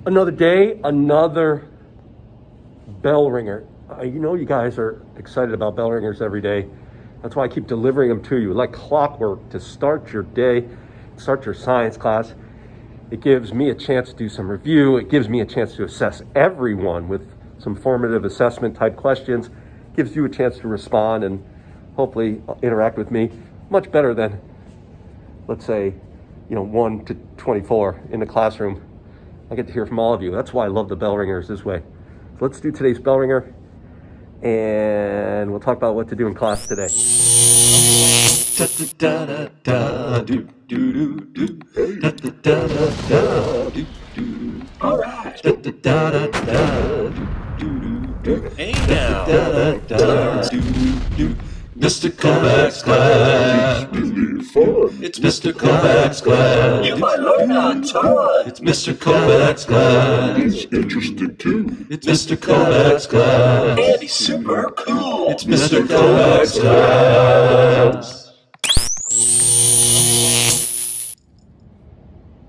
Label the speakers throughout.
Speaker 1: Another day, another Bellringer. You know you guys are excited about Bellringers every day. That's why I keep delivering them to you like clockwork to start your day, start your science class. It gives me a chance to do some review. It gives me a chance to assess everyone with some formative assessment type questions. It gives you a chance to respond and hopefully interact with me much better than, let's say, 1 to 24 in the classroom. I get to hear from all of you. That's why I love the Bellringers this way. So let's do today's Bellringer, and we'll talk about what to do in class today.
Speaker 2: All right. Hey now. Mr. Kovacs class. It's Mr. Kovacs class. You might learn on time. It's Mr. Kovacs class.
Speaker 3: He's interested too.
Speaker 2: It's Mr. Kovacs class. And he's super cool. It's Mr. Kovacs class.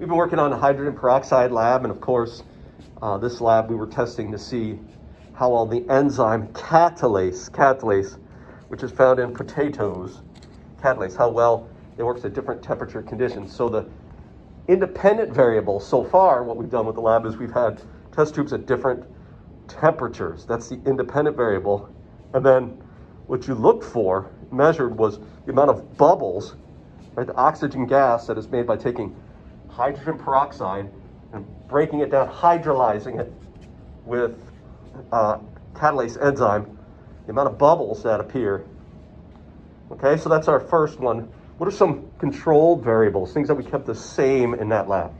Speaker 1: We've been working on the hydrogen peroxide lab, and of course, this lab we were testing to see how well the enzyme catalase, which is found in potatoes, catalase, how well it works at different temperature conditions. So the independent variable, so far what we've done with the lab is we've had test tubes at different temperatures. That's the independent variable. And then what you looked for, measured, was the amount of bubbles, right? The oxygen gas that is made by taking hydrogen peroxide and breaking it down, hydrolyzing it with catalase enzyme, the amount of bubbles that appear. Okay, so that's our first one. What are some controlled variables, things that we kept the same in that lab?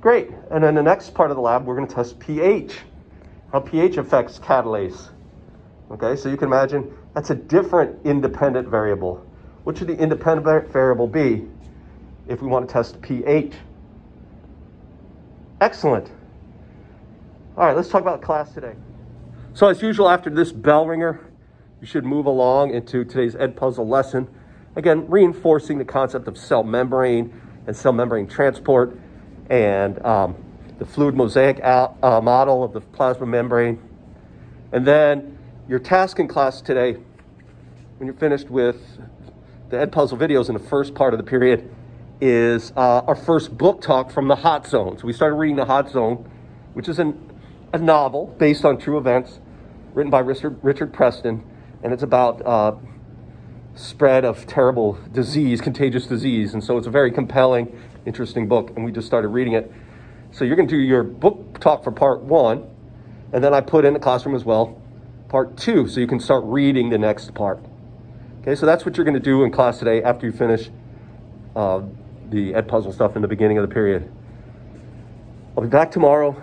Speaker 1: Great, and then the next part of the lab, we're going to test pH, how pH affects catalase. Okay, so you can imagine that's a different independent variable. What should the independent variable be if we want to test pH? Excellent. All right, let's talk about class today. So as usual, after this Bellringer, you should move along into today's Edpuzzle lesson. Again, reinforcing the concept of cell membrane and cell membrane transport and the fluid mosaic model of the plasma membrane. And then your task in class today, when you're finished with the Edpuzzle videos in the first part of the period, is our first book talk from the Hot Zone. So we started reading The Hot Zone, which is a novel based on true events written by Richard Preston, and it's about spread of terrible disease, contagious disease, and so it's a very compelling, interesting book, and we just started reading it. So you're going to do your book talk for part 1, and then I put in the classroom as well part 2, so you can start reading the next part. Okay, so that's what you're going to do in class today after you finish the Edpuzzle stuff in the beginning of the period. I'll be back tomorrow,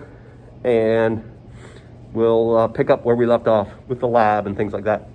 Speaker 1: and we'll pick up where we left off with the lab and things like that.